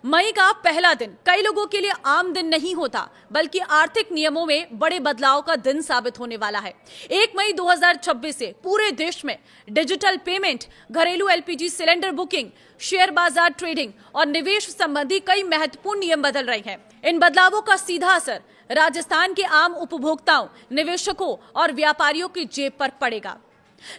मई का पहला दिन कई लोगों के लिए आम दिन नहीं होता, बल्कि आर्थिक नियमों में बड़े बदलाव का दिन साबित होने वाला है। 1 मई 2026 से पूरे देश में डिजिटल पेमेंट, घरेलू एलपीजी सिलेंडर बुकिंग, शेयर बाजार ट्रेडिंग और निवेश संबंधी कई महत्वपूर्ण नियम बदल रहे हैं। इन बदलावों का सीधा असर राजस्थान के आम उपभोक्ताओं, निवेशकों और व्यापारियों की जेब पर पड़ेगा।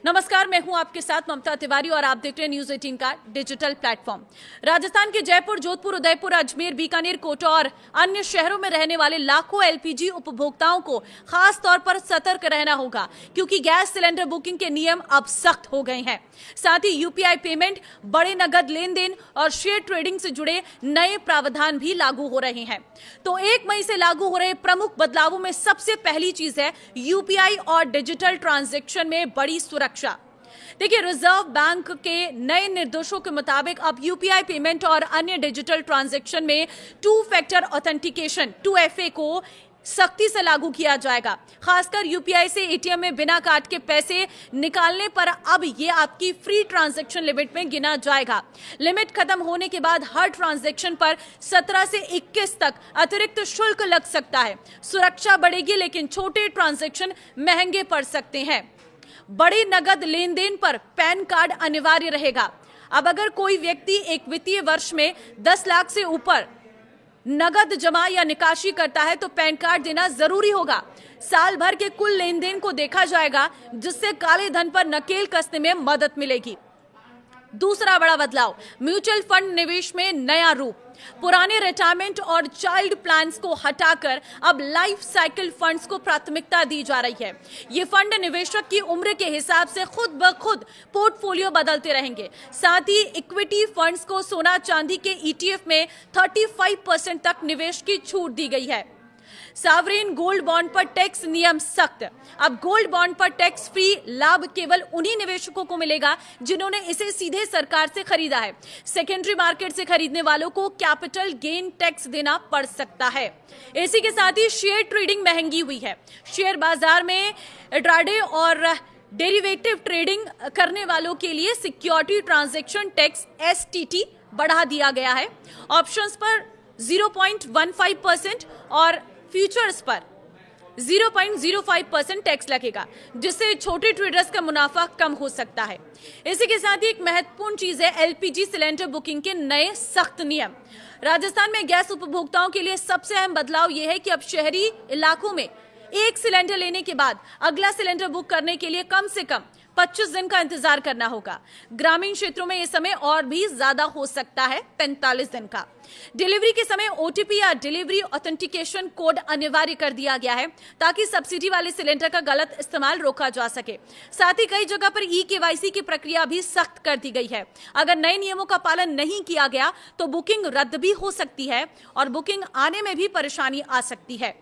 नमस्कार, मैं हूं आपके साथ ममता तिवारी और आप देख रहे हैं न्यूज 18 का डिजिटल प्लेटफॉर्म। राजस्थान के जयपुर, जोधपुर, उदयपुर, अजमेर, बीकानेर, कोटा और अन्य शहरों में रहने वाले लाखों एलपीजी उपभोक्ताओं को खास तौर पर सतर्क रहना होगा, क्योंकि गैस सिलेंडर बुकिंग के नियम अब सख्त हो गए हैं। साथ ही यूपीआई पेमेंट, बड़े नगद लेन देन और शेयर ट्रेडिंग से जुड़े नए प्रावधान भी लागू हो रहे हैं। तो 1 मई से लागू हो रहे प्रमुख बदलावों में सबसे पहली चीज है यूपीआई और डिजिटल ट्रांजैक्शन में बड़ी सुरक्षा। देखिए, रिजर्व बैंक के नए निर्देशों के मुताबिक अब यूपीआई पेमेंट और अन्य डिजिटल ट्रांजैक्शन में 2 फैक्टर ऑथेंटिकेशन 2FA को सख्ती से लागू किया जाएगा। खासकर यूपीआई से एटीएम में बिना कार्ड के पैसे निकालने पर अब ये आपकी फ्री ट्रांजैक्शन लिमिट में गिना जाएगा। लिमिट खत्म होने के बाद हर ट्रांजैक्शन पर 17 से 21 तक अतिरिक्त शुल्क लग सकता है। सुरक्षा बढ़ेगी, लेकिन छोटे ट्रांजैक्शन महंगे पड़ सकते हैं। बड़े नगद लेन देन पर पैन कार्ड अनिवार्य रहेगा। अब अगर कोई व्यक्ति एक वित्तीय वर्ष में 10 लाख से ऊपर नगद जमा या निकासी करता है तो पैन कार्ड देना जरूरी होगा। साल भर के कुल लेन देन को देखा जाएगा, जिससे काले धन पर नकेल कसने में मदद मिलेगी। दूसरा बड़ा बदलाव, म्यूचुअल फंड निवेश में नया रूप। पुराने रिटायरमेंट और चाइल्ड प्लान्स को हटाकर अब लाइफ साइकिल फंड्स को प्राथमिकता दी जा रही है। ये फंड निवेशक की उम्र के हिसाब से खुद ब खुद पोर्टफोलियो बदलते रहेंगे। साथ ही इक्विटी फंड्स को सोना चांदी के ETF में 35% तक निवेश की छूट दी गई है। सॉवरेन गोल्ड बॉन्ड पर टैक्स नियम सख्त। अब गोल्ड बॉन्ड पर टैक्स फ्री लाभ केवल उन्हीं निवेशकों को मिलेगा जिन्होंने इसे सीधे सरकार से खरीदा है। सेकेंडरी मार्केट से खरीदने वालों को कैपिटल गेन टैक्स देना पड़ सकता है। इसी के साथ ही शेयर ट्रेडिंग महंगी हुई है। शेयर बाजार में इंट्राडे और डेरिवेटिव ट्रेडिंग करने वालों के लिए सिक्योरिटी ट्रांजैक्शन टैक्स STT बढ़ा दिया गया है। ऑप्शंस पर 0.15% और फ्यूचर्स पर 0.05% टैक्स लगेगा, जिससे छोटे ट्रेडर्स का मुनाफा कम हो सकता है। इसी के साथ ही एक महत्वपूर्ण चीज है एलपीजी सिलेंडर बुकिंग के नए सख्त नियम। राजस्थान में गैस उपभोक्ताओं के लिए सबसे अहम बदलाव यह है कि अब शहरी इलाकों में एक सिलेंडर लेने के बाद अगला सिलेंडर बुक करने के लिए कम से कम 25 दिन का इंतजार करना होगा। ग्रामीण क्षेत्रों में यह समय और भी ज्यादा हो सकता है, 45 दिन का। डिलीवरी के समय OTP या डिलीवरी ऑथेंटिकेशन कोड अनिवार्य कर दिया गया है, ताकि सब्सिडी वाले सिलेंडर का गलत इस्तेमाल रोका जा सके। साथ ही कई जगह पर eKYC की प्रक्रिया भी सख्त कर दी गई है। अगर नए नियमों का पालन नहीं किया गया तो बुकिंग रद्द भी हो सकती है और बुकिंग आने में भी परेशानी आ सकती है।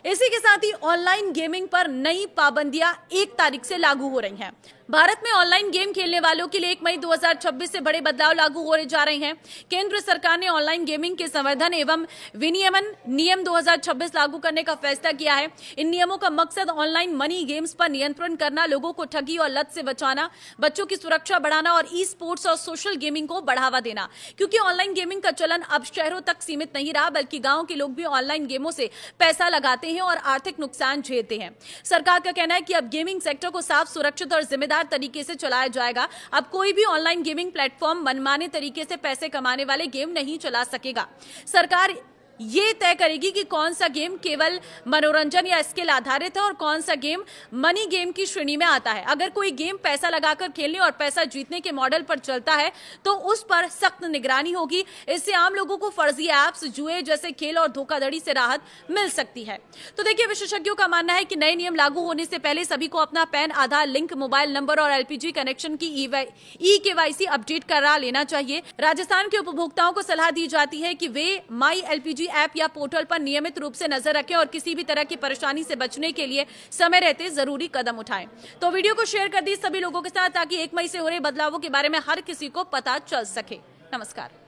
इसी के साथ ही ऑनलाइन गेमिंग पर नई पाबंदियां 1 तारीख से लागू हो रही हैं। भारत में ऑनलाइन गेम खेलने वालों के लिए 1 मई 2026 से बड़े बदलाव लागू होने जा रहे हैं। केंद्र सरकार ने ऑनलाइन गेमिंग के संवर्धन एवं विनियमन नियम 2026 लागू करने का फैसला किया है। इन नियमों का मकसद ऑनलाइन मनी गेम्स पर नियंत्रण करना, लोगों को ठगी और लत से बचाना, बच्चों की सुरक्षा बढ़ाना और E-स्पोर्ट्स और सोशल गेमिंग को बढ़ावा देना। क्योंकि ऑनलाइन गेमिंग का चलन अब शहरों तक सीमित नहीं रहा, बल्कि गाँव के लोग भी ऑनलाइन गेमों से पैसा लगाते हैं और आर्थिक नुकसान झेलते हैं। सरकार का कहना है कि अब गेमिंग सेक्टर को साफ, सुरक्षित और जिम्मेदार तरीके से चलाया जाएगा। अब कोई भी ऑनलाइन गेमिंग प्लेटफॉर्म मनमाने तरीके से पैसे कमाने वाले गेम नहीं चला सकेगा। सरकार ये तय करेगी कि कौन सा गेम केवल मनोरंजन या स्किल आधारित है और कौन सा गेम मनी गेम की श्रेणी में आता है। अगर कोई गेम पैसा लगाकर खेलने और पैसा जीतने के मॉडल पर चलता है तो उस पर सख्त निगरानी होगी। इससे आम लोगों को फर्जी ऐप्स, जुए जैसे खेल और धोखाधड़ी से राहत मिल सकती है। तो देखिए, विशेषज्ञों का मानना है कि नए नियम लागू होने से पहले सभी को अपना पैन, आधार लिंक, मोबाइल नंबर और एलपीजी कनेक्शन की eKYC अपडेट करा लेना चाहिए। राजस्थान के उपभोक्ताओं को सलाह दी जाती है कि वे माई एलपीजी ऐप या पोर्टल पर नियमित रूप से नजर रखें और किसी भी तरह की परेशानी से बचने के लिए समय रहते जरूरी कदम उठाएं। तो वीडियो को शेयर कर दी सभी लोगों के साथ, ताकि 1 मई से हो रहे बदलावों के बारे में हर किसी को पता चल सके। नमस्कार।